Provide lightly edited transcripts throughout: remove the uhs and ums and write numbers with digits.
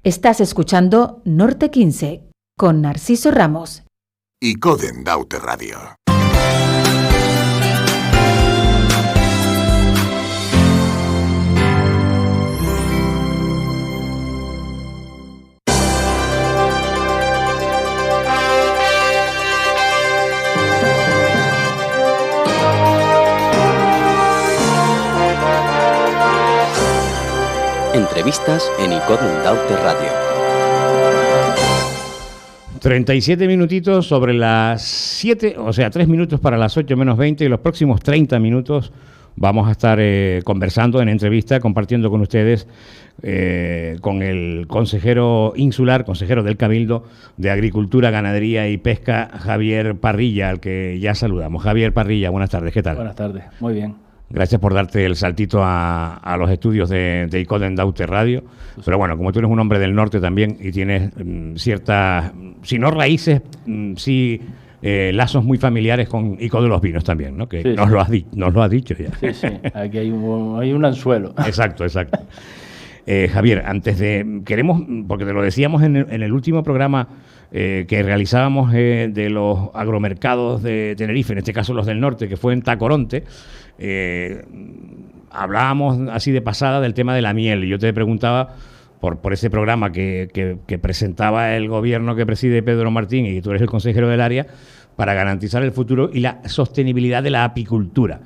Estás escuchando Norte 15 con Narciso Ramos. Icoden Daute Radio. Entrevistas en Icoden Daute Radio. 37 minutitos sobre las 7, o sea, 3 minutos para las 8 menos 20, y los próximos 30 minutos vamos a estar conversando en entrevista, compartiendo con ustedes con el consejero insular, consejero del Cabildo de Agricultura, Ganadería y Pesca, Javier Parrilla, al que ya saludamos. Javier Parrilla, buenas tardes, ¿qué tal? Buenas tardes, muy bien. Gracias por darte el saltito a los estudios de Icoden Daute Radio. Pero bueno, como tú eres un hombre del norte también y tienes ciertas, si no raíces, sí lazos muy familiares con Ico de los Vinos también, ¿no? Que sí, nos lo has dicho ya. Sí, aquí hay un anzuelo. Exacto. Javier, antes de... Queremos, porque te lo decíamos en el último programa que realizábamos de los agromercados de Tenerife, en este caso los del norte, que fue en Tacoronte, hablábamos así de pasada del tema de la miel, y yo te preguntaba por ese programa que presentaba el gobierno que preside Pedro Martín, y tú eres el consejero del área, para garantizar el futuro y la sostenibilidad de la apicultura.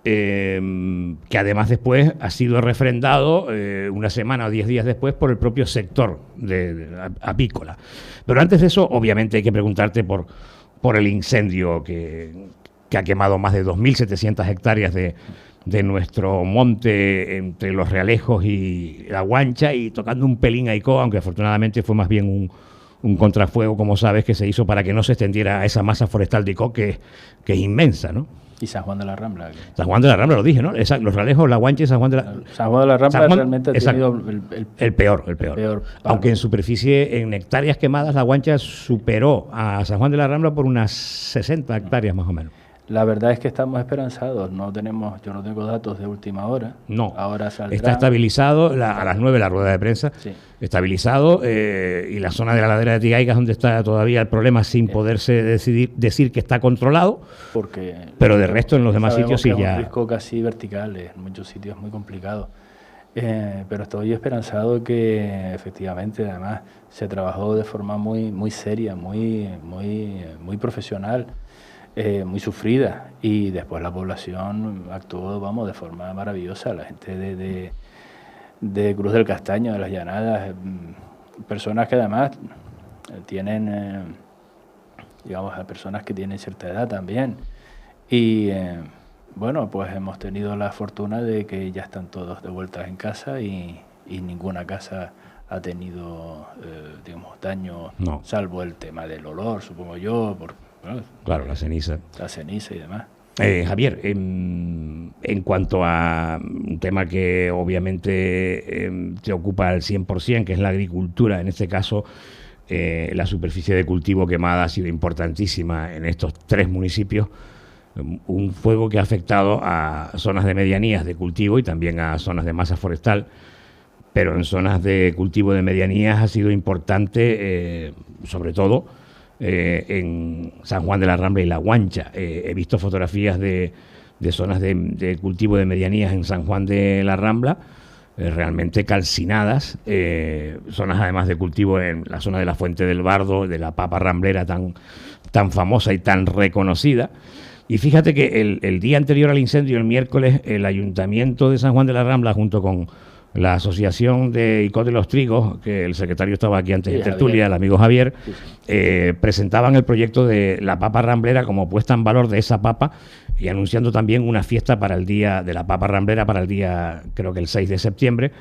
Que además después ha sido refrendado una semana o 10 días después por el propio sector apícola. Pero antes de eso, obviamente hay que preguntarte por el incendio que ha quemado más de 2.700 hectáreas de nuestro monte entre Los Realejos y La Guancha, y tocando un pelín a Icó, aunque afortunadamente fue más bien un contrafuego, como sabes, que se hizo para que no se extendiera esa masa forestal de Icó que es inmensa, ¿no? Y San Juan de la Rambla. San Juan de la Rambla, lo dije, ¿no? Los Realejos, La Guancha y San Juan de la... San Juan de la Rambla realmente ha tenido el peor. Aunque en superficie, en hectáreas quemadas, La Guancha superó a San Juan de la Rambla por unas 60 hectáreas más o menos. La verdad es que estamos esperanzados. Yo no tengo datos de última hora. No, ahora saldrá. Está estabilizado a las 9 la rueda de prensa. Sí. Estabilizado, y la zona de la ladera de Tigaigas, donde está todavía el problema sin poderse decir que está controlado. Pero de resto en los demás sitios sí ya. Es un risco casi vertical, en muchos sitios es muy complicado. Pero estoy esperanzado que efectivamente, además, se trabajó de forma muy seria, muy profesional. Muy sufrida, y después la población actuó, de forma maravillosa. La gente de Cruz del Castaño, de las Llanadas, personas que además tienen, personas que tienen cierta edad también, y pues hemos tenido la fortuna de que ya están todos de vuelta en casa, y ninguna casa ha tenido, daño, no, salvo el tema del olor, supongo yo, claro, la ceniza. La ceniza y demás. Javier, en cuanto a un tema que obviamente te ocupa al 100%, que es la agricultura, en este caso la superficie de cultivo quemada ha sido importantísima en estos 3 municipios. Un fuego que ha afectado a zonas de medianías de cultivo y también a zonas de masa forestal, pero en zonas de cultivo de medianías ha sido importante, sobre todo en San Juan de la Rambla y La Guancha. He visto fotografías de zonas de cultivo de medianías en San Juan de la Rambla, realmente calcinadas, zonas además de cultivo en la zona de la Fuente del Bardo, de la papa ramblera tan famosa y tan reconocida. Y fíjate que el día anterior al incendio, el miércoles, el Ayuntamiento de San Juan de la Rambla, junto con la Asociación de Icó de los Trigos, que el secretario estaba aquí antes en tertulia, el amigo Javier, presentaban el proyecto de la papa ramblera como puesta en valor de esa papa, y anunciando también una fiesta para el día de la papa ramblera, para el día, creo que el 6 de septiembre,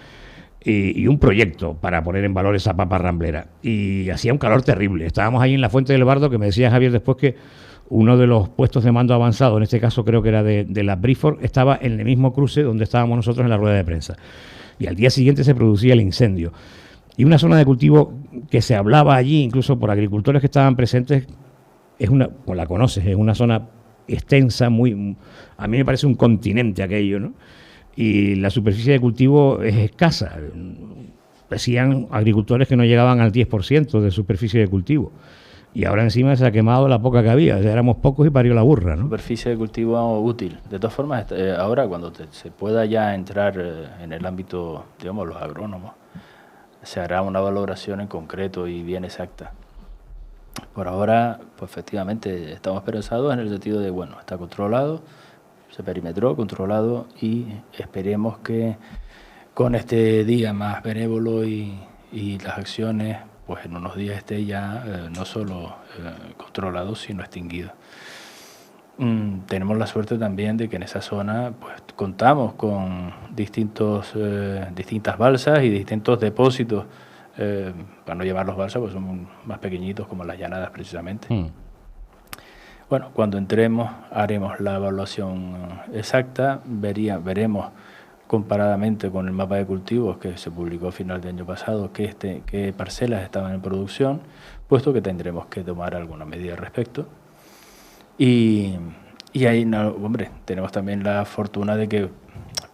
y un proyecto para poner en valor esa papa ramblera. Y hacía un calor terrible. Estábamos ahí en la Fuente del Bardo, que me decía Javier después que uno de los puestos de mando avanzado, en este caso creo que era de la Brifor, estaba en el mismo cruce donde estábamos nosotros en la rueda de prensa. Y al día siguiente se producía el incendio. Y una zona de cultivo que se hablaba allí, incluso por agricultores que estaban presentes, o la conoces, es una zona extensa, a mí me parece un continente aquello, ¿no? Y la superficie de cultivo es escasa. decían agricultores que no llegaban al 10% de superficie de cultivo. Y ahora encima se ha quemado la poca que había. O sea, éramos pocos y parió la burra, ¿no? Superficie de cultivo útil. De todas formas, ahora cuando se pueda ya entrar en el ámbito, digamos, los agrónomos, se hará una valoración en concreto y bien exacta. Por ahora, pues efectivamente, estamos esperanzados en el sentido de, bueno, está controlado, se perimetró, controlado, y esperemos que con este día más benévolo y las acciones, pues en unos días esté ya no solo controlado, sino extinguido. Tenemos la suerte también de que en esa zona pues contamos con distintas balsas y distintos depósitos, para no llamarlos balsas, pues son más pequeñitos, como las llanadas precisamente. Bueno, cuando entremos haremos la evaluación exacta, veremos comparadamente con el mapa de cultivos que se publicó a final de año pasado, qué parcelas estaban en producción, puesto que tendremos que tomar alguna medida al respecto. Y ahí, no, hombre, tenemos también la fortuna de que,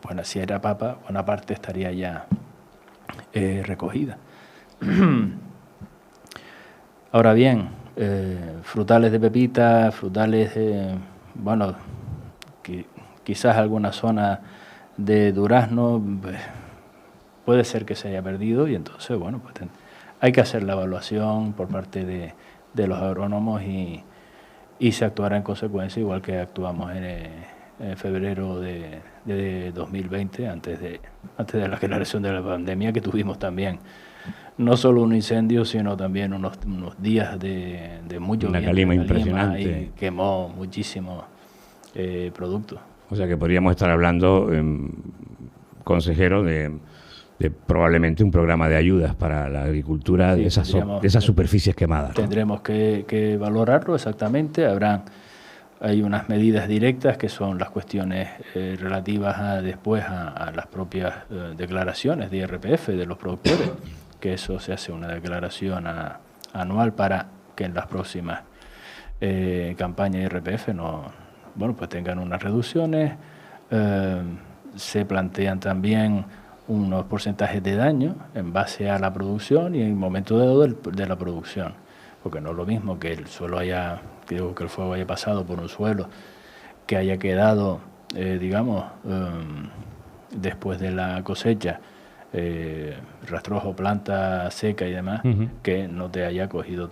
bueno, si era papa, buena parte estaría ya recogida. Ahora bien, frutales de pepita, frutales de, bueno, quizás alguna zona de durazno, puede ser que se haya perdido, y entonces, bueno, pues hay que hacer la evaluación por parte de los agrónomos y se actuará en consecuencia, igual que actuamos en febrero de 2020, antes de la declaración de la pandemia, que tuvimos también no solo un incendio, sino también unos días de mucho una viento, calima impresionante, y quemó muchísimo producto. O sea que podríamos estar hablando, consejero, de probablemente un programa de ayudas para la agricultura, sí, de esas superficies quemadas, ¿no? Tendremos que valorarlo exactamente. Hay unas medidas directas que son las cuestiones relativas a las propias declaraciones de IRPF de los productores, que eso se hace una declaración anual para que en las próximas campañas de IRPF pues tengan unas reducciones. Se plantean también unos porcentajes de daño en base a la producción y en el momento de la producción, porque no es lo mismo que el fuego haya pasado por un suelo que haya quedado, después de la cosecha, rastrojo, planta seca y demás, que no te haya cogido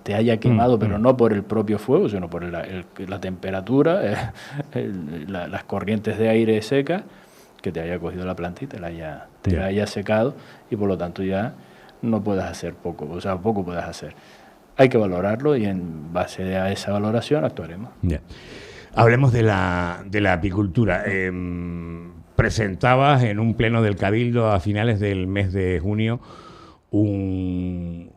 te haya quemado, pero no por el propio fuego, sino por la temperatura, las corrientes de aire seca, que te haya cogido la planta y te la haya secado, y por lo tanto ya no puedes hacer poco puedes hacer. Hay que valorarlo y en base a esa valoración actuaremos. Yeah. Hablemos de la apicultura. Presentabas en un pleno del Cabildo a finales del mes de junio un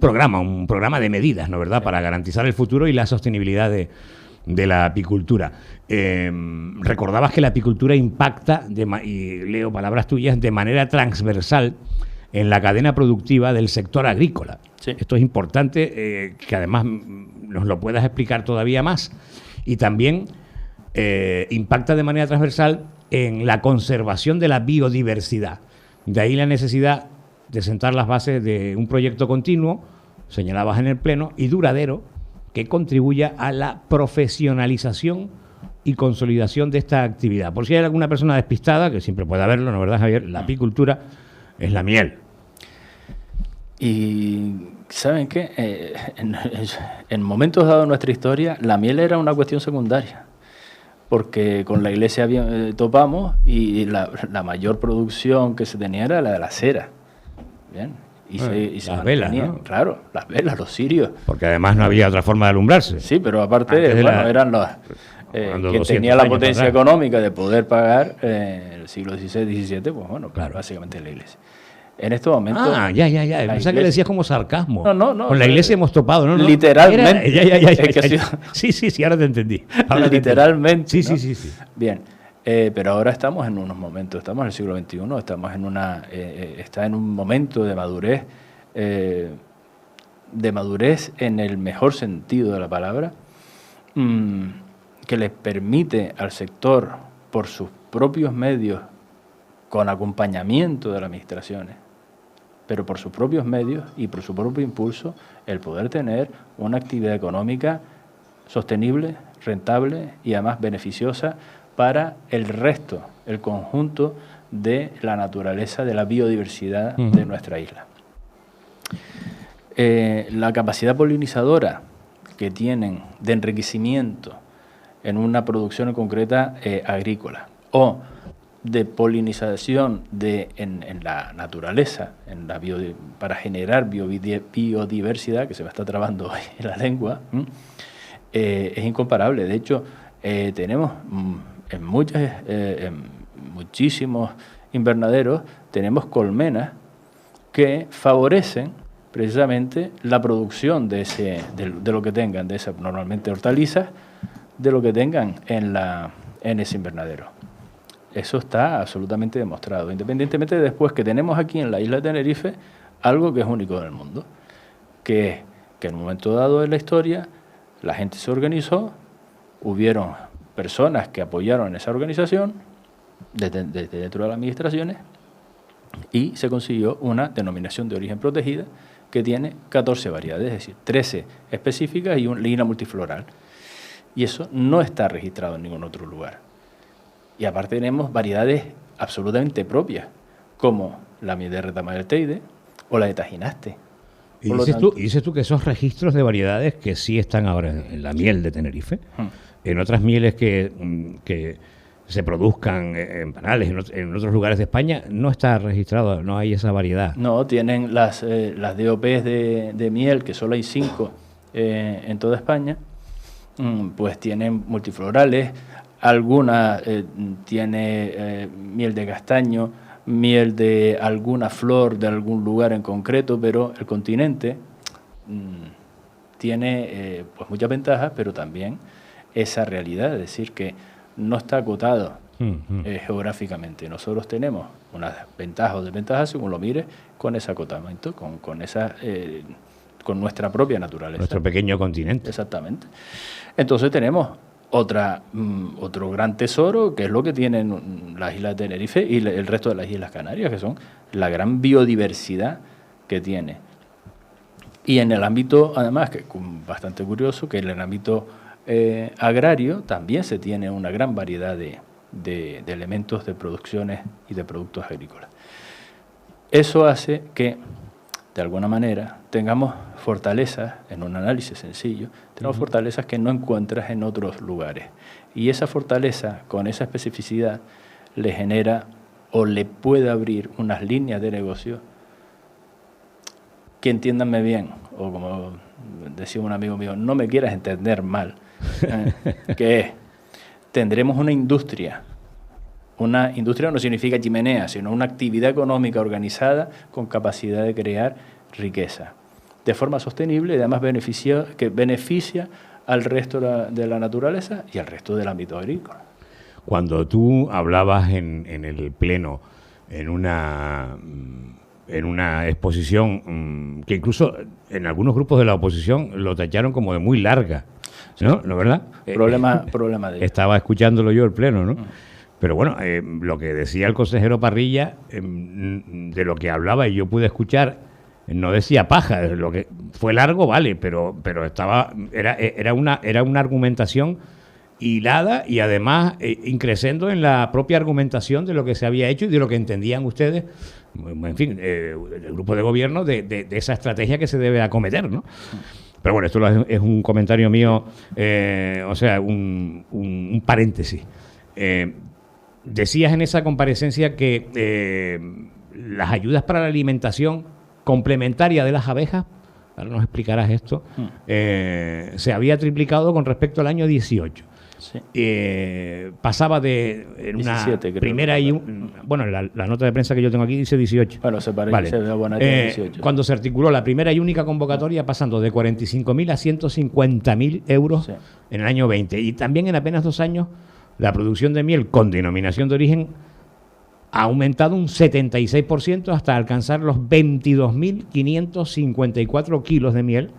programa de medidas, ¿no, verdad?, para garantizar el futuro y la sostenibilidad de la apicultura. Recordabas que la apicultura impacta, y leo palabras tuyas, de manera transversal en la cadena productiva del sector agrícola. Sí. Esto es importante, que además nos lo puedas explicar todavía más. Y también impacta de manera transversal en la conservación de la biodiversidad. De ahí la necesidad de sentar las bases de un proyecto continuo, señalabas en el pleno, y duradero, que contribuya a la profesionalización y consolidación de esta actividad. Por si hay alguna persona despistada, que siempre puede haberlo, ¿no, verdad, Javier? La apicultura es la miel. Y ¿saben qué? En momentos dados de nuestra historia, la miel era una cuestión secundaria, porque con la iglesia topamos, y la mayor producción que se tenía era la de la cera. Bien. Y se las velas, ¿no? Claro, las velas, los cirios. Porque además no había otra forma de alumbrarse. Sí, pero aparte, eran los que tenía la potencia económica de poder pagar en el siglo XVI, XVII, pues bueno, claro, básicamente la iglesia. En estos momentos... Ya. Pensaba que le decías como sarcasmo. No. Con la iglesia hemos topado, ¿no? Literalmente. Sí, ahora te entendí. Literalmente. Sí. Bien. Pero ahora estamos en unos momentos, estamos en el siglo XXI, estamos está en un momento de madurez en el mejor sentido de la palabra, que le permite al sector, por sus propios medios, con acompañamiento de las administraciones, pero por sus propios medios y por su propio impulso, el poder tener una actividad económica sostenible, rentable y además beneficiosa para el resto, el conjunto de la naturaleza, de la biodiversidad de nuestra isla. La capacidad polinizadora que tienen de enriquecimiento en una producción concreta agrícola o de polinización en la naturaleza, para generar biodiversidad, que se me está trabando hoy en la lengua, es incomparable. De hecho, tenemos en muchísimos invernaderos, tenemos colmenas que favorecen precisamente la producción de lo que tengan, de esas normalmente hortalizas, de lo que tengan en ese invernadero. Eso está absolutamente demostrado, independientemente de después que tenemos aquí en la isla de Tenerife algo que es único en el mundo, que es que en un momento dado de la historia la gente se organizó, hubieron personas que apoyaron esa organización desde dentro de las administraciones y se consiguió una denominación de origen protegida que tiene 14 variedades, es decir, 13 específicas y una multifloral. Y eso no está registrado en ningún otro lugar. Y aparte tenemos variedades absolutamente propias, como la miel de Retamayalteide o la de Tajinaste. Y dices tú que esos registros de variedades que sí están ahora en la miel de Tenerife, en otras mieles que se produzcan en Panales, en otros lugares de España, no está registrado, no hay esa variedad. No, tienen las DOPs de miel, que solo hay 5 en toda España, pues tienen multiflorales, alguna tiene miel de castaño, miel de alguna flor de algún lugar en concreto, pero el continente tiene pues muchas ventajas, pero también esa realidad, es decir, que no está acotado geográficamente. Nosotros tenemos unas ventajas o desventajas, según lo mires, con ese acotamiento, con nuestra propia naturaleza. Nuestro pequeño continente. Exactamente. Entonces tenemos otro gran tesoro, que es lo que tienen las islas de Tenerife y el resto de las Islas Canarias, que son la gran biodiversidad que tiene. Y en el ámbito, además, que es bastante curioso, que en el ámbito agrario también se tiene una gran variedad de elementos de producciones y de productos agrícolas. Eso hace que, de alguna manera, tengamos fortalezas, en un análisis sencillo, tenemos fortalezas que no encuentras en otros lugares. Y esa fortaleza, con esa especificidad, le genera o le puede abrir unas líneas de negocio que, entiéndanme bien, o como decía un amigo mío, no me quieras entender mal, que es, tendremos una industria. Una industria no significa chimenea, sino una actividad económica organizada con capacidad de crear riqueza de forma sostenible y además que beneficia al resto de la naturaleza y al resto del ámbito agrícola. Cuando tú hablabas en el Pleno, en una exposición que incluso en algunos grupos de la oposición lo tacharon como de muy larga, ¿no? ¿No, verdad? Problema de ello. Estaba escuchándolo yo el Pleno, ¿no? Pero bueno, lo que decía el consejero Parrilla, de lo que hablaba y yo pude escuchar, no decía paja, lo que fue largo, vale, pero era una argumentación hilada y además increciendo en la propia argumentación de lo que se había hecho y de lo que entendían ustedes, en fin, el grupo de gobierno de esa estrategia que se debe acometer, ¿no? Pero bueno, esto es un comentario mío, o sea, un paréntesis. Decías en esa comparecencia que las ayudas para la alimentación complementaria de las abejas, ahora nos explicarás esto, se había triplicado con respecto al año 18. Sí. Pasaba de una 17, creo, primera bueno, la nota de prensa que yo tengo aquí dice 18. Bueno, se parece, vale. Se ve buena que 18. Cuando se articuló la primera y única convocatoria, pasando de 45.000 a 150.000 euros en el año 20. Y también en apenas 2 años, la producción de miel con denominación de origen ha aumentado un 76% hasta alcanzar los 22.554 kilos de miel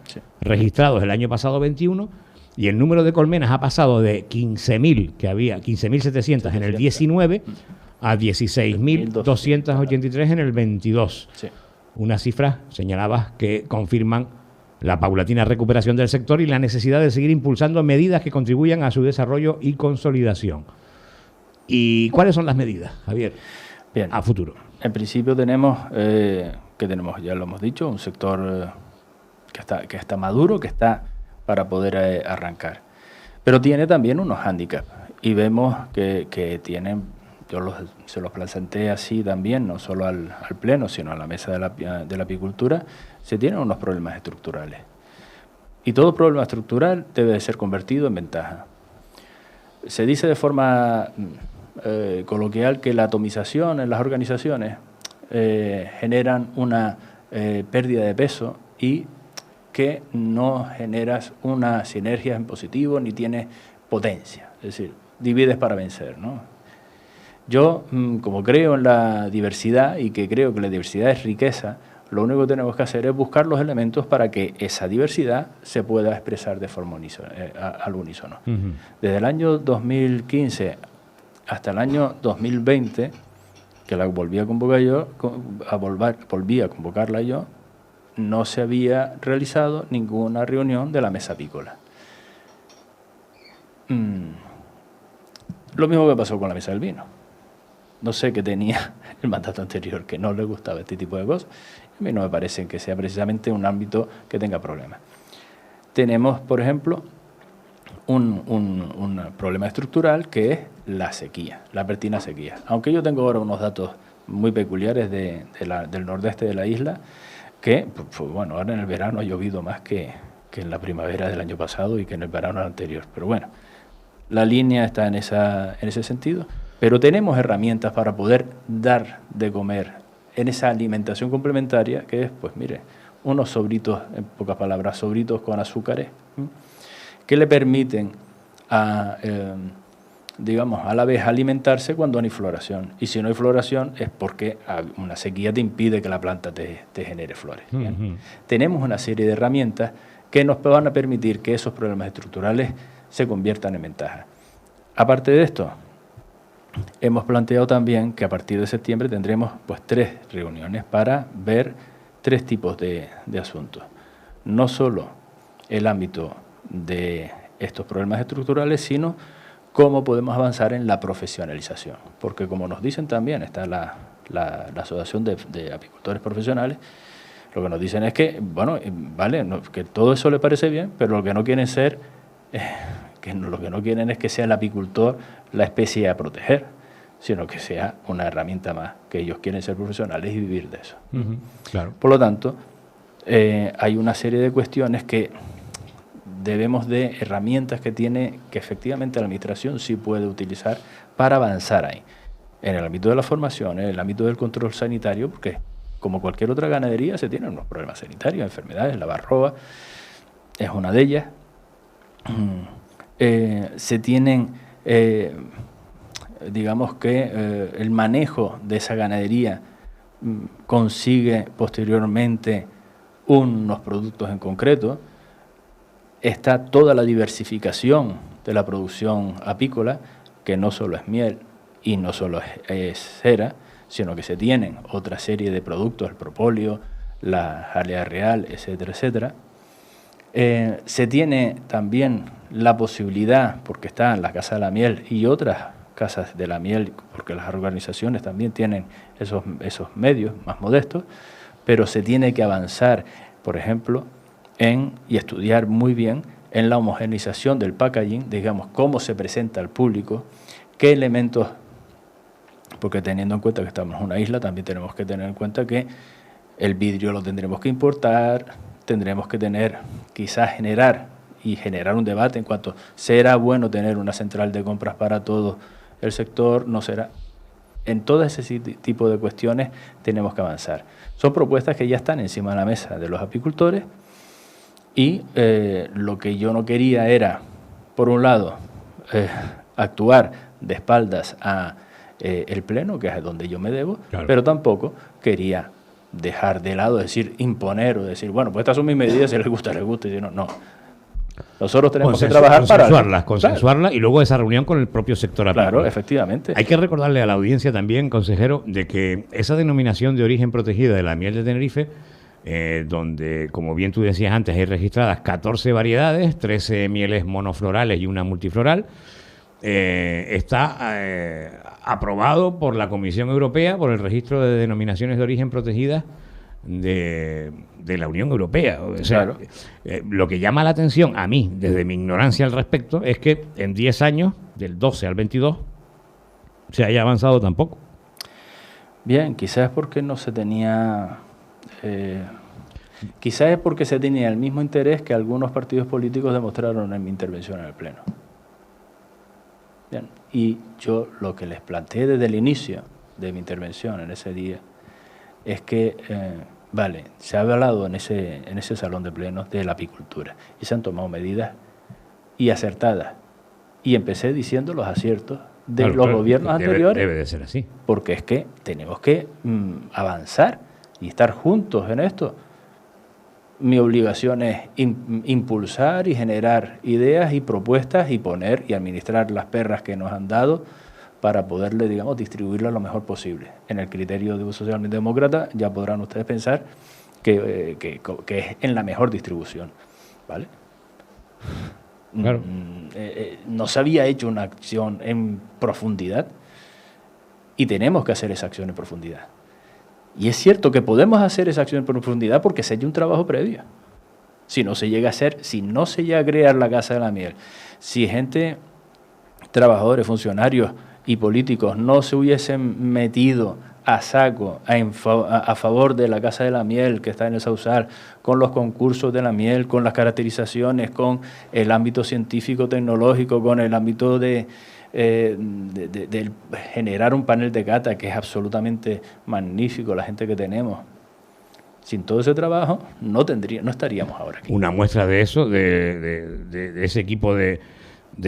registrados el año pasado 21, y el número de colmenas ha pasado de 15.000, que había 15.700 en el 19, a 16.283 en el 22. Sí. Unas cifras, señalabas, que confirman la paulatina recuperación del sector y la necesidad de seguir impulsando medidas que contribuyan a su desarrollo y consolidación. ¿Y cuáles son las medidas, Javier, Bien. a futuro? En principio tenemos, ya lo hemos dicho, un sector que está maduro, que está para poder arrancar. Pero tiene también unos hándicaps y vemos que tienen, se los presenté así también, no solo al Pleno, sino a la mesa de la apicultura, se tienen unos problemas estructurales. Y todo problema estructural debe de ser convertido en ventaja. Se dice de forma coloquial que la atomización en las organizaciones generan una pérdida de peso y que no generas una sinergia en positivo ni tienes potencia, es decir, divides para vencer, ¿no? Yo, como creo en la diversidad y que creo que la diversidad es riqueza, lo único que tenemos que hacer es buscar los elementos para que esa diversidad se pueda expresar de forma al unísono. Uh-huh. Desde el año 2015 hasta el año 2020, que la volví a convocar volví a convocarla yo, no se había realizado ninguna reunión de la mesa apícola. Lo mismo que pasó con la mesa del vino. No sé qué tenía el mandato anterior, que no le gustaba este tipo de cosas. A mí no me parece que sea precisamente un ámbito que tenga problemas. Tenemos, por ejemplo, un problema estructural que es la sequía, la pertina sequía. Aunque yo tengo ahora unos datos muy peculiares del nordeste de la isla, que, pues, bueno, ahora en el verano ha llovido más que en la primavera del año pasado y que en el verano anterior. Pero bueno, la línea está en ese sentido. Pero tenemos herramientas para poder dar de comer en esa alimentación complementaria, que es, pues mire, unos sobritos, en pocas palabras, sobritos con azúcares, que le permiten digamos, a la vez alimentarse cuando no hay floración. Y si no hay floración es porque una sequía te impide que la planta te genere flores. Uh-huh. Tenemos una serie de herramientas que nos van a permitir que esos problemas estructurales se conviertan en ventaja. Aparte de esto, hemos planteado también que a partir de septiembre tendremos pues 3 reuniones para ver 3 tipos de asuntos. No solo el ámbito de estos problemas estructurales, sino cómo podemos avanzar en la profesionalización. Porque como nos dicen también, está la Asociación de Apicultores Profesionales, lo que nos dicen es que, bueno, vale, que todo eso les parece bien, pero lo que no quieren es que sea el apicultor la especie a proteger, sino que sea una herramienta más, que ellos quieren ser profesionales y vivir de eso. Uh-huh, claro. Por lo tanto, hay una serie de cuestiones que debemos de herramientas que efectivamente la administración sí puede utilizar para avanzar ahí. En el ámbito de la formación, en el ámbito del control sanitario, porque como cualquier otra ganadería se tienen unos problemas sanitarios, enfermedades, la barroa es una de ellas. Se tienen, digamos que el manejo de esa ganadería consigue posteriormente unos productos en concreto. Está toda la diversificación de la producción apícola, que no solo es miel y no solo es cera, sino que se tienen otra serie de productos, el propóleo, la jalea real, etcétera, etcétera. Se tiene también la posibilidad, porque están las casas de la miel y otras casas de la miel, porque las organizaciones también tienen esos medios más modestos, pero se tiene que avanzar, por ejemplo, y estudiar muy bien en la homogeneización del packaging, digamos, cómo se presenta al público, qué elementos, porque teniendo en cuenta que estamos en una isla, también tenemos que tener en cuenta que el vidrio lo tendremos que importar, tendremos que quizás generar un debate en cuanto será bueno tener una central de compras para todo el sector, no será. En todo ese tipo de cuestiones tenemos que avanzar. Son propuestas que ya están encima de la mesa de los apicultores. Y lo que yo no quería era, por un lado, actuar de espaldas a el Pleno, que es donde yo me debo, claro, pero tampoco quería dejar de lado, decir, imponer o decir, bueno, pues estas son mis medidas, si les gusta, y si no, no. Nosotros tenemos que trabajar para... Consensuarlas y luego esa reunión con el propio sector apícola. Claro, efectivamente. Hay que recordarle a la audiencia también, consejero, de que esa denominación de origen protegida de la miel de Tenerife, donde, como bien tú decías antes, hay registradas 14 variedades, 13 mieles monoflorales y una multifloral, está aprobado por la Comisión Europea, por el registro de denominaciones de origen protegidas de la Unión Europea. O sea, claro. Lo que llama la atención a mí, desde mi ignorancia al respecto, es que en 10 años, del 12 al 22, se haya avanzado tan poco. Bien, quizás porque no se tenía... quizás es porque se tenía el mismo interés que algunos partidos políticos demostraron en mi intervención en el Pleno. Bien, y yo lo que les planteé desde el inicio de mi intervención en ese día es que, vale, se ha hablado en ese salón de plenos de la apicultura y se han tomado medidas y acertadas. Y empecé diciendo los aciertos de los gobiernos anteriores. Debe de ser así. Porque es que tenemos que avanzar y estar juntos en esto. Mi obligación es impulsar y generar ideas y propuestas y poner y administrar las perras que nos han dado para poderle, digamos, distribuirlo lo mejor posible. En el criterio de uso socialmente demócrata ya podrán ustedes pensar que es en la mejor distribución, ¿vale? Claro. No se había hecho una acción en profundidad y tenemos que hacer esa acción en profundidad. Y es cierto que podemos hacer esa acción en profundidad porque se ha hecho un trabajo previo. Si no se llega a hacer, si no se llega a crear la Casa de la Miel, si gente, trabajadores, funcionarios y políticos no se hubiesen metido a saco a favor de la Casa de la Miel que está en el Sausal, con los concursos de la miel, con las caracterizaciones, con el ámbito científico-tecnológico, con el ámbito de generar un panel de cata que es absolutamente magnífico, la gente que tenemos. Sin todo ese trabajo no estaríamos ahora aquí. Una muestra de eso, de ese equipo de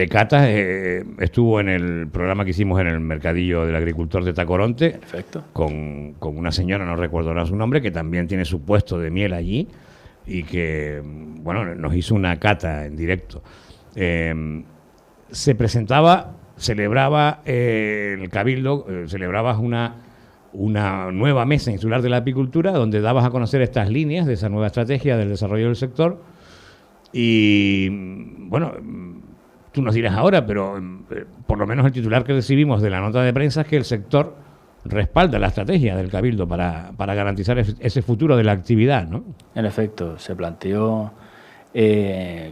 catas, estuvo en el programa que hicimos en el Mercadillo del Agricultor de Tacoronte. Perfecto. Con una señora, no recuerdo ahora su nombre, que también tiene su puesto de miel allí y que, bueno, nos hizo una cata en directo. Se presentaba, celebraba el Cabildo, celebrabas una nueva mesa insular de la apicultura donde dabas a conocer estas líneas de esa nueva estrategia del desarrollo del sector y, bueno, tú nos dirás ahora, pero por lo menos el titular que recibimos de la nota de prensa es que el sector respalda la estrategia del Cabildo para garantizar ese futuro de la actividad, ¿no? En efecto, se planteó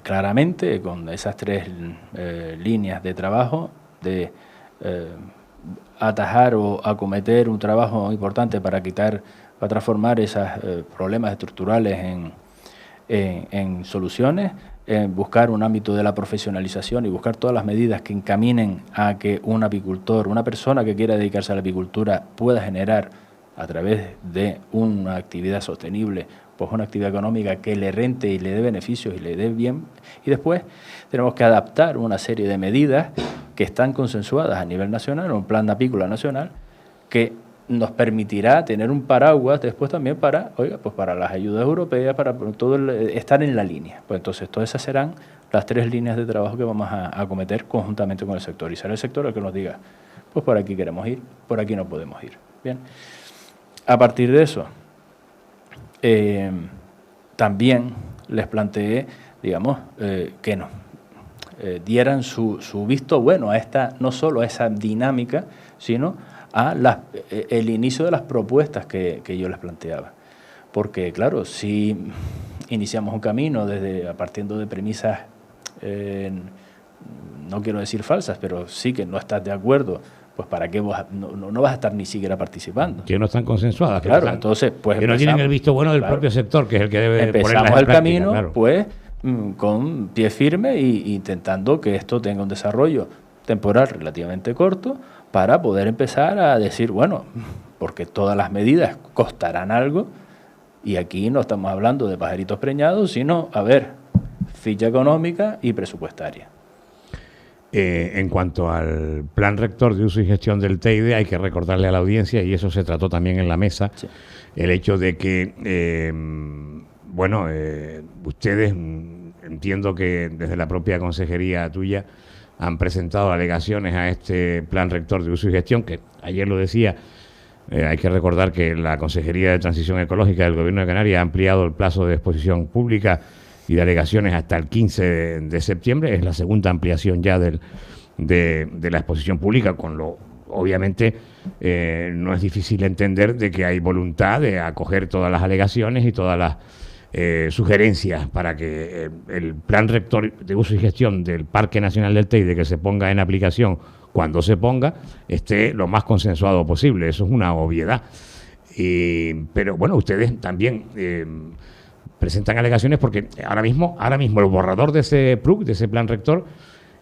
claramente con esas 3 líneas de trabajo de atajar o acometer un trabajo importante para transformar esos problemas estructurales en soluciones, buscar un ámbito de la profesionalización y buscar todas las medidas que encaminen a que un apicultor, una persona que quiera dedicarse a la apicultura pueda generar a través de una actividad sostenible, pues una actividad económica que le rente y le dé beneficios y le dé bien. Y después tenemos que adaptar una serie de medidas que están consensuadas a nivel nacional, un plan de apícola nacional, que nos permitirá tener un paraguas después también para las ayudas europeas, para todo estar en la línea. Pues entonces todas esas serán las 3 líneas de trabajo que vamos a acometer conjuntamente con el sector. Y será el sector el que nos diga, pues por aquí queremos ir, por aquí no podemos ir. Bien. A partir de eso, también les planteé, digamos, que nos dieran su visto bueno a esta, no solo a esa dinámica, sino a el inicio de las propuestas que yo les planteaba. Porque, claro, si iniciamos un camino partiendo de premisas, no quiero decir falsas, pero sí que no estás de acuerdo, pues ¿para qué no vas a estar ni siquiera participando? Que no están consensuadas. Claro, entonces, pues que no tienen el visto bueno del propio sector, que es el que debe empezamos el camino, claro, pues con pie firme e intentando que esto tenga un desarrollo temporal relativamente corto para poder empezar a decir, bueno, porque todas las medidas costarán algo y aquí no estamos hablando de pajaritos preñados, sino, ficha económica y presupuestaria. En cuanto al plan rector de uso y gestión del Teide, hay que recordarle a la audiencia, y eso se trató también en la mesa, sí, el hecho de que, ustedes, entiendo que desde la propia consejería tuya han presentado alegaciones a este plan rector de uso y gestión, que ayer lo decía, hay que recordar que la Consejería de Transición Ecológica del Gobierno de Canarias ha ampliado el plazo de exposición pública y de alegaciones hasta el 15 de septiembre, es la segunda ampliación ya de la exposición pública, con lo obviamente no es difícil entender de que hay voluntad de acoger todas las alegaciones y todas las sugerencias para que el plan rector de uso y gestión del Parque Nacional del Teide, que se ponga en aplicación cuando se ponga, esté lo más consensuado posible. Eso es una obviedad. Pero bueno, ustedes también presentan alegaciones porque ahora mismo el borrador de ese PRUC, de ese plan rector,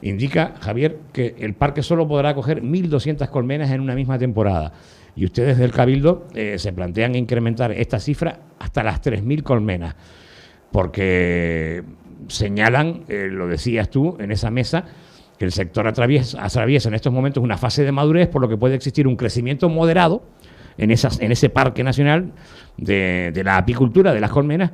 indica, Javier, que el parque solo podrá acoger 1.200 colmenas en una misma temporada. Y ustedes del Cabildo se plantean incrementar esta cifra hasta las 3.000 colmenas, porque señalan, lo decías tú en esa mesa, que el sector atraviesa en estos momentos una fase de madurez, por lo que puede existir un crecimiento moderado en ese parque nacional de la apicultura, de las colmenas,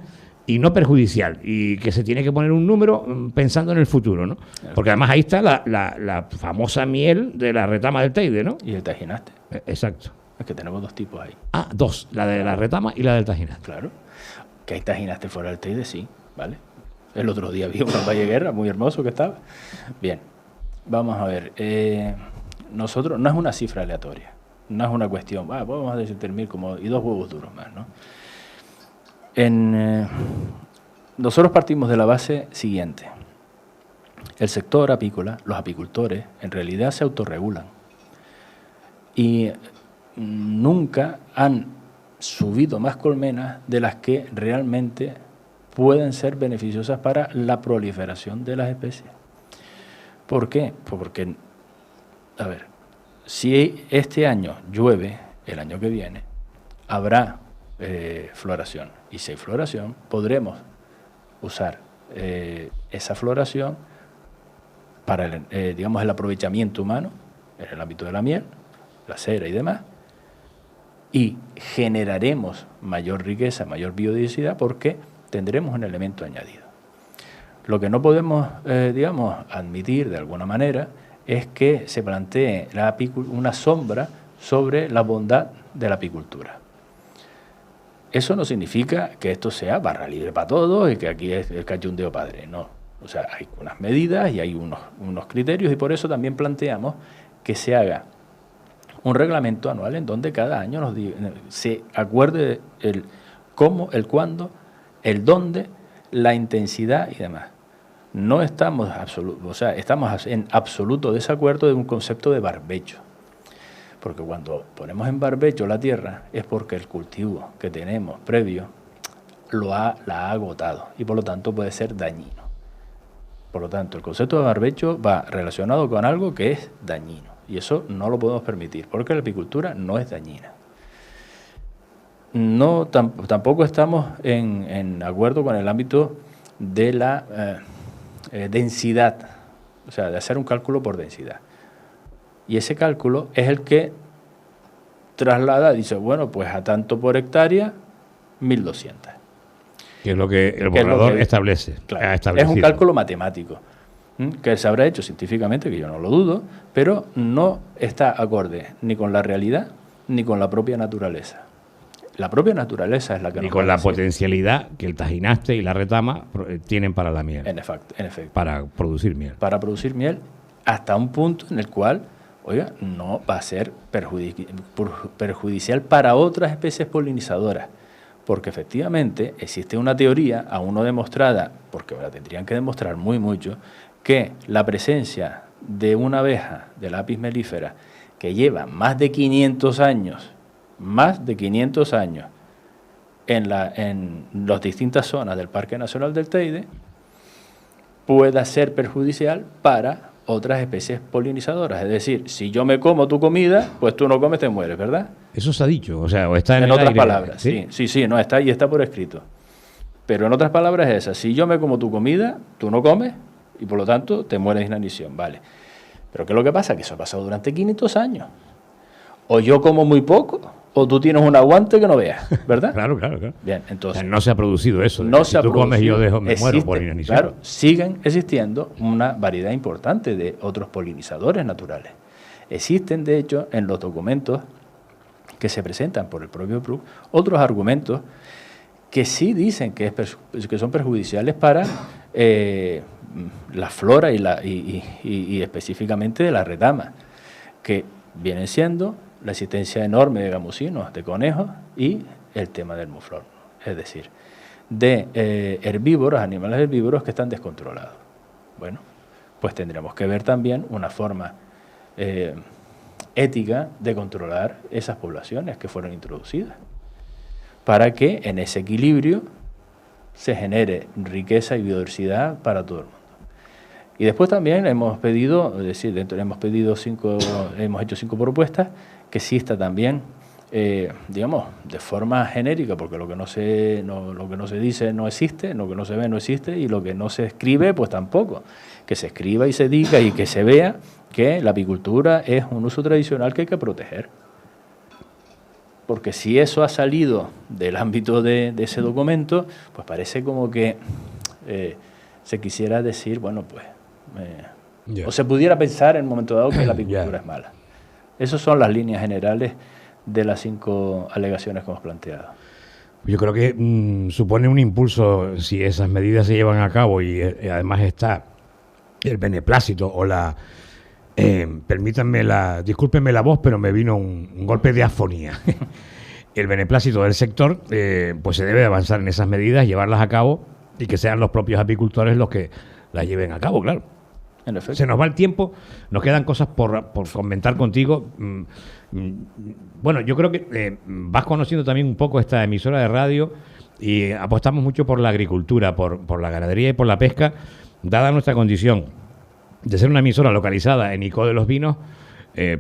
y no perjudicial, y que se tiene que poner un número pensando en el futuro, ¿no? Porque además ahí está la famosa miel de la retama del Teide, ¿no? Y el tajinaste. Exacto. Es que tenemos dos tipos ahí. Ah, dos, la de la retama y la del tajinaste. Claro. Que hay tajinaste fuera del Teide, sí, ¿vale? El otro día vi una Valle Guerra, muy hermoso que estaba. Bien, vamos a ver. Nosotros, no es una cifra aleatoria, no es una cuestión, vamos a decir 3.000 y 2 huevos duros más, ¿no? Nosotros partimos de la base siguiente. El sector apícola, los apicultores, en realidad se autorregulan. Y nunca han subido más colmenas de las que realmente pueden ser beneficiosas para la proliferación de las especies. ¿Por qué? Pues porque, a ver, si este año llueve, el año que viene habrá floración. Y si hay floración, podremos usar esa floración para digamos, el aprovechamiento humano en el ámbito de la miel, la cera y demás, y generaremos mayor riqueza, mayor biodiversidad, porque tendremos un elemento añadido. Lo que no podemos, digamos, admitir de alguna manera es que se plantee una sombra sobre la bondad de la apicultura. Eso no significa que esto sea barra libre para todos y que aquí es el cachondeo padre, no. O sea, hay unas medidas y hay unos criterios, y por eso también planteamos que se haga un reglamento anual en donde cada año se acuerde el cómo, el cuándo, el dónde, la intensidad y demás. No estamos estamos en absoluto desacuerdo de un concepto de barbecho. Porque cuando ponemos en barbecho la tierra es porque el cultivo que tenemos previo la ha agotado y por lo tanto puede ser dañino. Por lo tanto, el concepto de barbecho va relacionado con algo que es dañino y eso no lo podemos permitir porque la apicultura no es dañina. Tampoco estamos en acuerdo con el ámbito de la densidad, o sea, de hacer un cálculo por densidad. Y ese cálculo es el que traslada, dice, bueno, pues a tanto por hectárea, 1.200. Que es lo que el borrador establece. Claro, es un cálculo matemático, que se habrá hecho científicamente, que yo no lo dudo, pero no está acorde ni con la realidad ni con la propia naturaleza. La propia naturaleza es la que ni con la potencialidad que el tajinaste y la retama tienen para la miel. En efecto. Para producir miel. Para producir miel hasta un punto en el cual, oiga, no va a ser perjudicial para otras especies polinizadoras. Porque efectivamente existe una teoría, aún no demostrada, porque la tendrían que demostrar mucho, que la presencia de una abeja, de la Apis mellifera, que lleva más de 500 años en las distintas zonas del Parque Nacional del Teide, pueda ser perjudicial para otras especies polinizadoras. Es decir, si yo me como tu comida, pues tú no comes, te mueres, ¿verdad? Eso se ha dicho, o sea, o está en el otras aire, palabras, sí, no, está y está por escrito. Pero en otras palabras es esa, si yo me como tu comida, tú no comes y por lo tanto te mueres de inanición, vale. Pero ¿qué es lo que pasa? Que eso ha pasado durante 500 años. O yo como muy poco, o tú tienes un aguante que no veas, ¿verdad? Claro. Bien, O entonces... sea, no se ha producido eso. No Si se ha tú comes y yo producido. me muero por inanición. Claro, siguen existiendo una variedad importante de otros polinizadores naturales. Existen, de hecho, en los documentos que se presentan por el propio PRUC, otros argumentos que sí dicen que son perjudiciales para la flora y específicamente de la retama, que vienen siendo la existencia enorme de gamusinos, de conejos y el tema del muflón, es decir, de herbívoros, animales herbívoros que están descontrolados. Bueno, pues tendremos que ver también una forma ética de controlar esas poblaciones que fueron introducidas, para que en ese equilibrio se genere riqueza y biodiversidad para todo el mundo. Y después también hemos pedido, es decir, hemos hecho 5 propuestas, que exista también, digamos, de forma genérica, porque lo que no se dice no existe, lo que no se ve no existe, y lo que no se escribe, pues tampoco. Que se escriba y se diga y que se vea que la apicultura es un uso tradicional que hay que proteger. Porque si eso ha salido del ámbito de ese documento, pues parece como que se quisiera decir, bueno, pues... o se pudiera pensar en un momento dado que la apicultura es mala. Esas son las líneas generales de las 5 alegaciones que hemos planteado. Yo creo que supone un impulso si esas medidas se llevan a cabo y además está el beneplácito o la... discúlpenme la voz, pero me vino un golpe de afonía. El beneplácito del sector, pues se debe de avanzar en esas medidas, llevarlas a cabo y que sean los propios apicultores los que las lleven a cabo, claro. En efecto. Se nos va el tiempo, nos quedan cosas por comentar contigo. Bueno, yo creo que vas conociendo también un poco esta emisora de radio y apostamos mucho por la agricultura, por la ganadería y por la pesca, dada nuestra condición de ser una emisora localizada en Icó de los Vinos,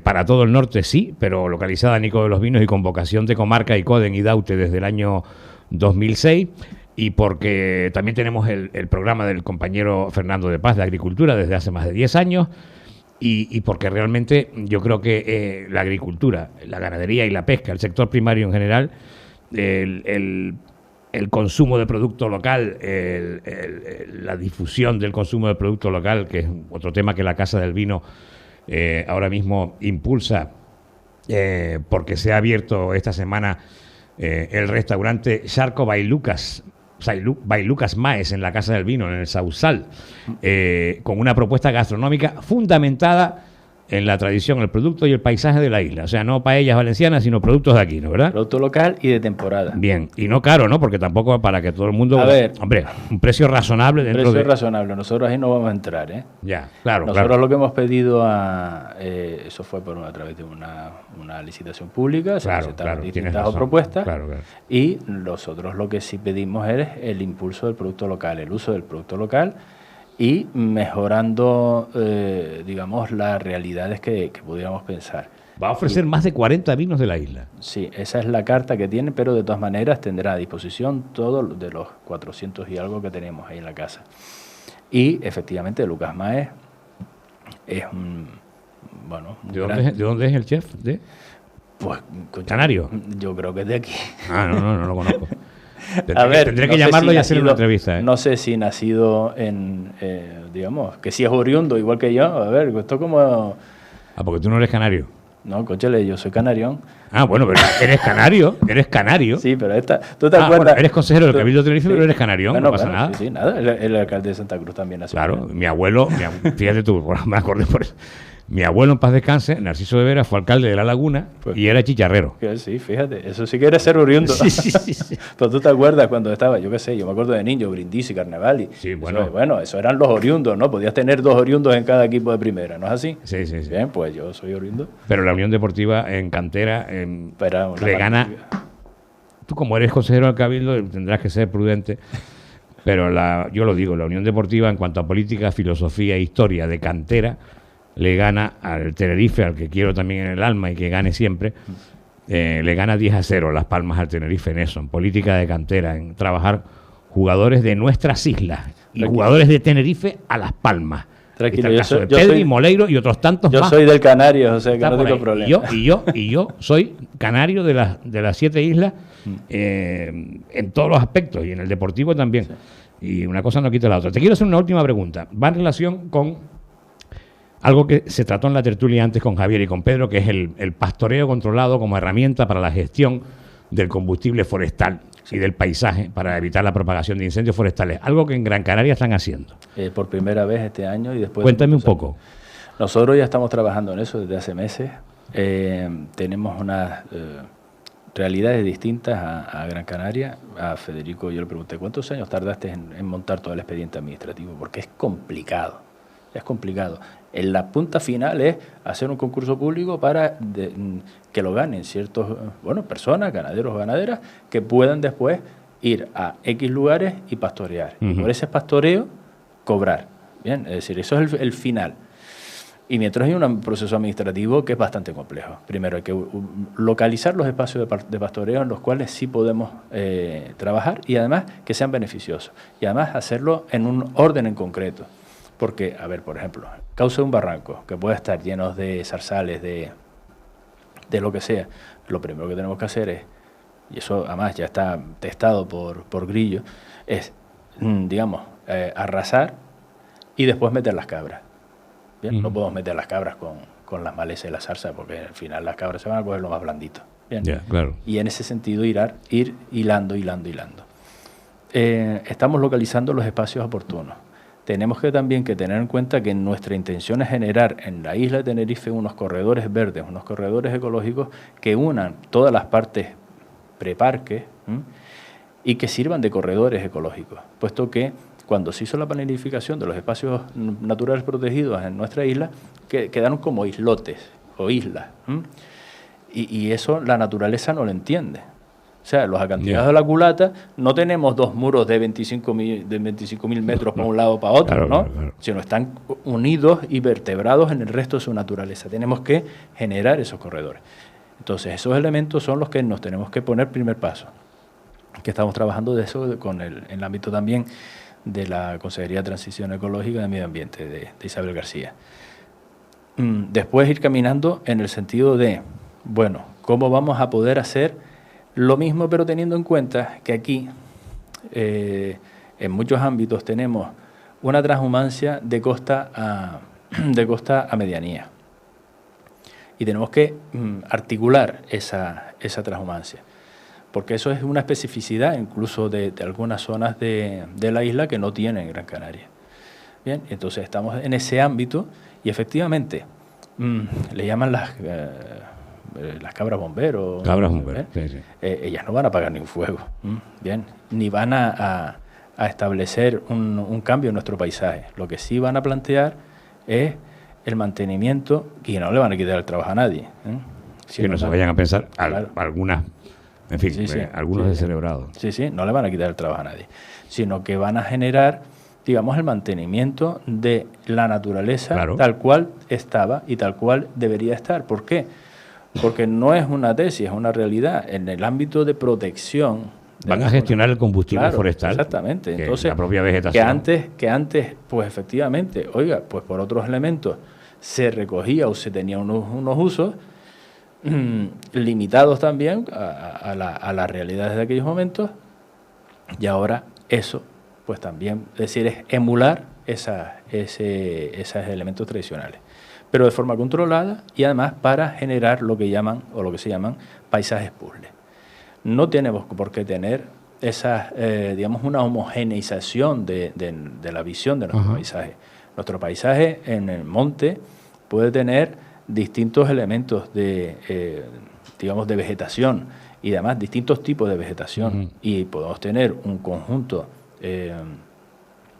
para todo el norte sí, pero localizada en Icó de los Vinos y con vocación de comarca Icoden y Daute desde el año 2006, y porque también tenemos el programa del compañero Fernando de Paz de Agricultura desde hace más de 10 años, y porque realmente yo creo que la agricultura, la ganadería y la pesca, el sector primario en general, el consumo de producto local, la difusión del consumo de producto local, que es otro tema que la Casa del Vino ahora mismo impulsa, porque se ha abierto esta semana el restaurante Charco by Lucas Maes en la Casa del Vino, en el Sausal, con una propuesta gastronómica fundamentada en la tradición, el producto y el paisaje de la isla. O sea, no paellas valencianas, sino productos de aquí, ¿no? ¿Verdad? Producto local y de temporada. Bien, y no caro, ¿no? Porque tampoco para que todo el mundo... A ver, hombre, un precio razonable dentro de... Un precio razonable. Nosotros ahí no vamos a entrar, ¿eh? Ya, claro, Nosotros lo que hemos pedido eso fue a través de una licitación pública, se presentaron distintas propuestas, y nosotros lo que sí pedimos es el impulso del producto local, el uso del producto local, y mejorando, digamos, las realidades que pudiéramos pensar. Va a ofrecer más de 40 vinos de la isla. Sí, esa es la carta que tiene, pero de todas maneras tendrá a disposición todos de los 400 y algo que tenemos ahí en la casa. Y efectivamente Lucas Maes es un... Bueno, ¿De dónde es el chef? Pues, ¿Canario? Yo creo que es de aquí. No lo conozco. Tendré que llamarlo y hacer una entrevista. No sé si nacido en, digamos, que si es oriundo igual que yo. A ver, esto como... porque tú no eres canario. No, cóchale, yo soy canarión. Bueno, pero eres canario. Sí, pero ¿tú te acuerdas? Bueno, eres consejero del Cabildo de Tenerife, pero eres canarión, no pasa nada. Sí, nada, el alcalde de Santa Cruz también nació. Claro, mi abuelo, fíjate tú, me acordé por eso. Mi abuelo, en paz descanse, Narciso de Vera, fue alcalde de La Laguna y era chicharrero. Sí, fíjate, eso sí que era ser oriundo. Sí. Pero tú te acuerdas cuando estaba, yo qué sé, yo me acuerdo de niño, Brindisi, Carnevali. Sí, bueno. Eso eran los oriundos, ¿no? Podías tener 2 oriundos en cada equipo de primera, ¿no es así? Sí. Bien, pues yo soy oriundo. Pero la Unión Deportiva en cantera le gana. Tú, como eres consejero del Cabildo, tendrás que ser prudente. Pero yo lo digo, la Unión Deportiva, en cuanto a política, filosofía e historia de cantera, le gana al Tenerife, al que quiero también en el alma y que gane siempre, le gana 10-0 Las Palmas al Tenerife en eso, en política de cantera, en trabajar jugadores de nuestras islas y jugadores de Tenerife a Las Palmas. Tranquilo, Está el caso de Pedri, Moleiro y otros tantos yo más. soy del Canarias, o sea que Está no por tengo ahí. problema. Y yo soy canario de las 7 islas en todos los aspectos y en el deportivo también. Y una cosa no quita la otra. Te quiero hacer una última pregunta. Va en relación con algo que se trató en la tertulia antes con Javier y con Pedro, que es el pastoreo controlado como herramienta para la gestión del combustible forestal y del paisaje para evitar la propagación de incendios forestales. Algo que en Gran Canaria están haciendo. Por primera vez este año y después... Cuéntame un poco. Nosotros ya estamos trabajando en eso desde hace meses. Tenemos unas realidades distintas a Gran Canaria. A Federico yo le pregunté, ¿cuántos años tardaste en montar todo el expediente administrativo? Porque es complicado, es complicado. En la punta final es hacer un concurso público para que lo ganen ciertos, personas, ganaderos o ganaderas, que puedan después ir a X lugares y pastorear. Y por ese pastoreo, cobrar. Bien, es decir, eso es el final. Y mientras hay un proceso administrativo que es bastante complejo. Primero hay que localizar los espacios de pastoreo en los cuales sí podemos trabajar y además que sean beneficiosos. Y además hacerlo en un orden en concreto. Porque, a ver, por ejemplo, cauce de un barranco que pueda estar lleno de zarzales, de lo que sea, lo primero que tenemos que hacer es, y eso además ya está testado por Grillo, es, arrasar y después meter las cabras. ¿Bien? No podemos meter las cabras con las malezas y las zarzas porque al final las cabras se van a coger lo más blandito. ¿Bien? Claro. Y en ese sentido ir hilando. Estamos localizando los espacios oportunos. Tenemos que también tener en cuenta que nuestra intención es generar en la isla de Tenerife unos corredores verdes, unos corredores ecológicos que unan todas las partes preparques y que sirvan de corredores ecológicos, puesto que cuando se hizo la planificación de los espacios naturales protegidos en nuestra isla, quedaron como islotes o islas. Y eso la naturaleza no lo entiende. O sea, los acantilados de la culata no tenemos dos muros de 25.000 metros para un lado o para otro, ¿no? Claro. Sino están unidos y vertebrados en el resto de su naturaleza. Tenemos que generar esos corredores. Entonces, esos elementos son los que nos tenemos que poner primer paso. Que estamos trabajando de eso en el ámbito también de la Consejería de Transición Ecológica y de Medio Ambiente de Isabel García. Después ir caminando en el sentido de, ¿cómo vamos a poder hacer lo mismo, pero teniendo en cuenta que aquí, en muchos ámbitos, tenemos una transhumancia de costa a medianía. Y tenemos que articular esa transhumancia, porque eso es una especificidad incluso de algunas zonas de la isla que no tienen Gran Canaria. Bien, entonces estamos en ese ámbito y efectivamente le llaman las cabras bomberos. Cabras bomberos, sí. Ellas no van a apagar ni un fuego, bien, ni van a establecer un cambio en nuestro paisaje. Lo que sí van a plantear es el mantenimiento, y no le van a quitar el trabajo a nadie. Que no se vayan a pensar algunas, en fin, algunos descerebrados. Sí, no le van a quitar el trabajo a nadie, sino que van a generar, digamos, el mantenimiento de la naturaleza tal cual estaba y tal cual debería estar. ¿Por qué? Porque no es una tesis, es una realidad. En el ámbito de protección... Van a gestionar el combustible forestal. Exactamente. Entonces, la propia vegetación. Que antes, pues efectivamente, pues por otros elementos se recogía o se tenía unos usos limitados también a las realidades de aquellos momentos, y ahora eso, pues también, es decir, es emular esos elementos tradicionales, pero de forma controlada y además para generar lo que se llaman paisajes puzzles. No tenemos por qué tener una homogeneización de la visión de nuestro paisaje. Nuestro paisaje en el monte puede tener distintos elementos de vegetación y además distintos tipos de vegetación, y podemos tener un conjunto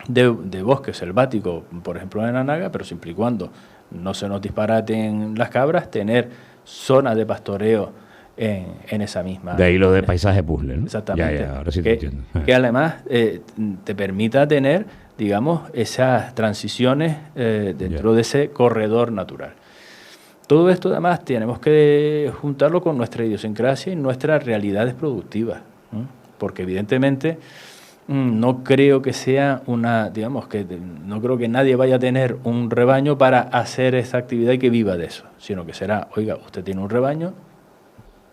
de bosque selvático, por ejemplo en Anaga, pero siempre y cuando no se nos disparaten las cabras, tener zonas de pastoreo en esa misma... De ahí lo de paisaje puzzle, ¿no? Exactamente. Ahora sí te entiendo. Que además te permita tener, digamos, esas transiciones dentro de ese corredor natural. Todo esto además tenemos que juntarlo con nuestra idiosincrasia y nuestras realidades productivas, porque evidentemente No creo que sea digamos que no creo que nadie vaya a tener un rebaño para hacer esa actividad y que viva de eso, sino que será, oiga, usted tiene un rebaño,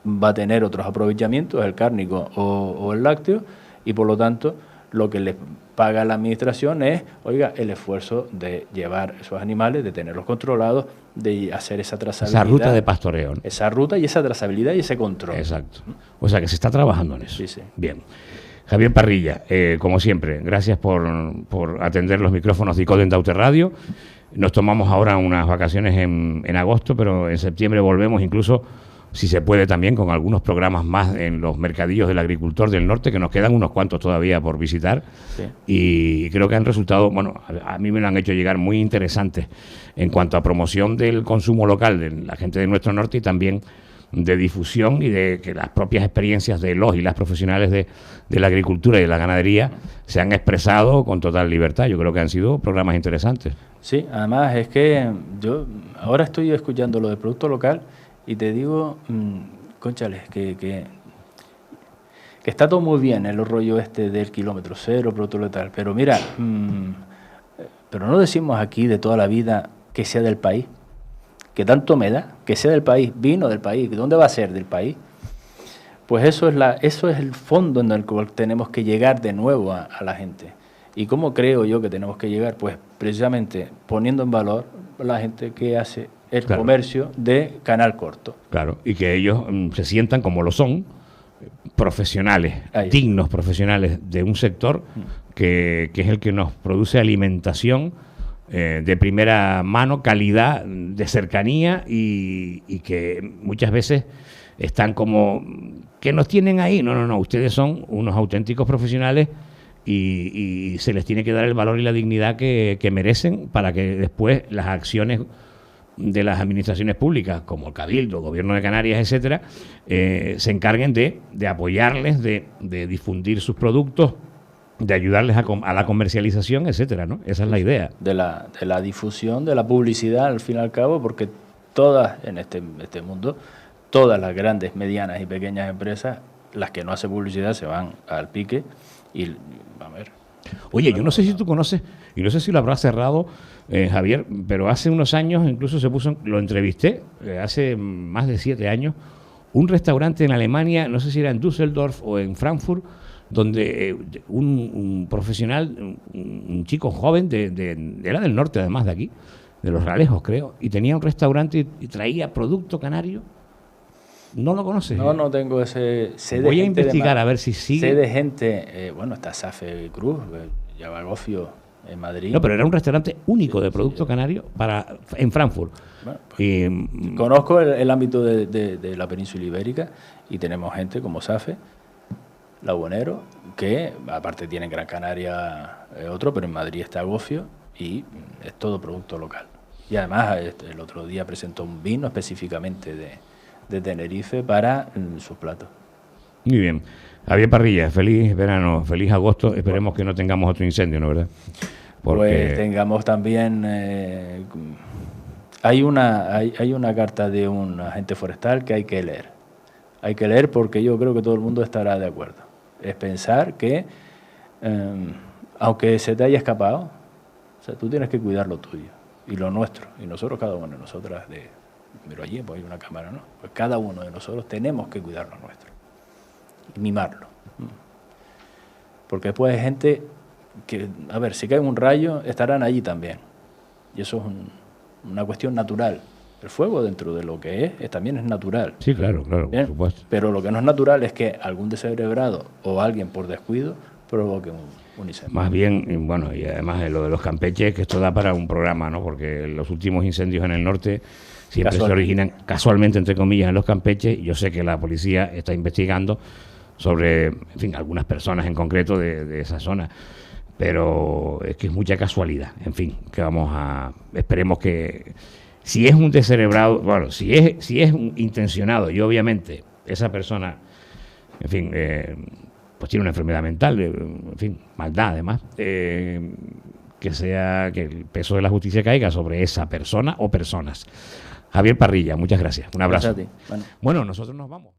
va a tener otros aprovechamientos, el cárnico o el lácteo, y por lo tanto lo que le paga la administración es, oiga, el esfuerzo de llevar esos animales, de tenerlos controlados, de hacer esa trazabilidad. Esa ruta de pastoreo, ¿no? Esa ruta y esa trazabilidad y ese control. Exacto. O sea que se está trabajando en eso. Sí, sí. Bien. Javier Parrilla, como siempre, gracias por atender los micrófonos de Icoden Daute Radio. Nos tomamos ahora unas vacaciones en agosto, pero en septiembre volvemos, incluso, si se puede, también con algunos programas más en los mercadillos del agricultor del norte, que nos quedan unos cuantos todavía por visitar. Sí. Y creo que han resultado, bueno, a mí me lo han hecho llegar muy interesantes en cuanto a promoción del consumo local de la gente de nuestro norte y también de difusión y de que las propias experiencias de los y las profesionales de la agricultura y de la ganadería se han expresado con total libertad. Yo creo que han sido programas interesantes. Sí, además es que yo ahora estoy escuchando lo del producto local y te digo, cónchales, que está todo muy bien el rollo del kilómetro cero, producto local, pero mira, pero no decimos aquí de toda la vida que sea del país, que tanto me da, que sea del país, vino del país, ¿dónde va a ser del país? Pues eso es el fondo en el cual tenemos que llegar de nuevo a la gente. ¿Y cómo creo yo que tenemos que llegar? Pues precisamente poniendo en valor a la gente que hace el comercio de canal corto. Claro, y que ellos se sientan como lo son, profesionales, dignos profesionales de un sector que es el que nos produce alimentación de primera mano, calidad, de cercanía y que muchas veces están como que nos tienen ahí. No, ustedes son unos auténticos profesionales y se les tiene que dar el valor y la dignidad que merecen para que después las acciones de las administraciones públicas, como el Cabildo, Gobierno de Canarias, etcétera, se encarguen de apoyarles, de difundir sus productos, de ayudarles a la comercialización, etcétera, ¿no? Esa es la idea. De la difusión, de la publicidad, al fin y al cabo, porque todas, en este mundo, todas las grandes, medianas y pequeñas empresas, las que no hacen publicidad se van al pique y, a ver. Oye, yo no sé si tú conoces, y no sé si lo habrás cerrado, Javier, pero hace unos años incluso lo entrevisté, hace más de 7 años, un restaurante en Alemania, no sé si era en Düsseldorf o en Frankfurt, donde un profesional, un chico joven, era del norte además de aquí, de Los Realejos creo, y tenía un restaurante y traía producto canario. ¿No lo conoces? No tengo ese... Voy a investigar a ver si sigue. Sé de gente, bueno, está Safe Cruz, Yabagofio en Madrid. No, pero era un restaurante único de producto canario en Frankfurt. Bueno, pues, conozco el ámbito de la península ibérica y tenemos gente como Safe, Lagunero, que aparte tiene en Gran Canaria otro, pero en Madrid está Gofio y es todo producto local. Y además el otro día presentó un vino específicamente de Tenerife para sus platos. Muy bien. Javier Parrilla, feliz verano, feliz agosto. Esperemos que no tengamos otro incendio, ¿no, verdad? Pues tengamos también... hay una carta de un agente forestal que hay que leer. Hay que leer porque yo creo que todo el mundo estará de acuerdo. Es pensar que, aunque se te haya escapado, o sea, tú tienes que cuidar lo tuyo y lo nuestro. Y nosotros, cada uno de nosotras, miro allí, pues hay una cámara, ¿no? Pues cada uno de nosotros tenemos que cuidar lo nuestro y mimarlo. Porque después hay gente que, a ver, si cae un rayo, estarán allí también. Y eso es una cuestión natural. El fuego, dentro de lo que también es natural. Sí, claro, ¿bien? Por supuesto. Pero lo que no es natural es que algún descerebrado o alguien por descuido provoque un incendio. Más bien, bueno, y además lo de los campeches, que esto da para un programa, ¿no? Porque los últimos incendios en el norte siempre se originan casualmente, entre comillas, en los campeches. Y yo sé que la policía está investigando sobre, en fin, algunas personas en concreto de esa zona. Pero es que es mucha casualidad. En fin, que esperemos que... Si es un descerebrado, bueno, si es un intencionado y obviamente esa persona, en fin, pues tiene una enfermedad mental, en fin, maldad además, que el peso de la justicia caiga sobre esa persona o personas. Javier Parrilla, muchas gracias. Un abrazo. Gracias a ti. Bueno, nosotros nos vamos.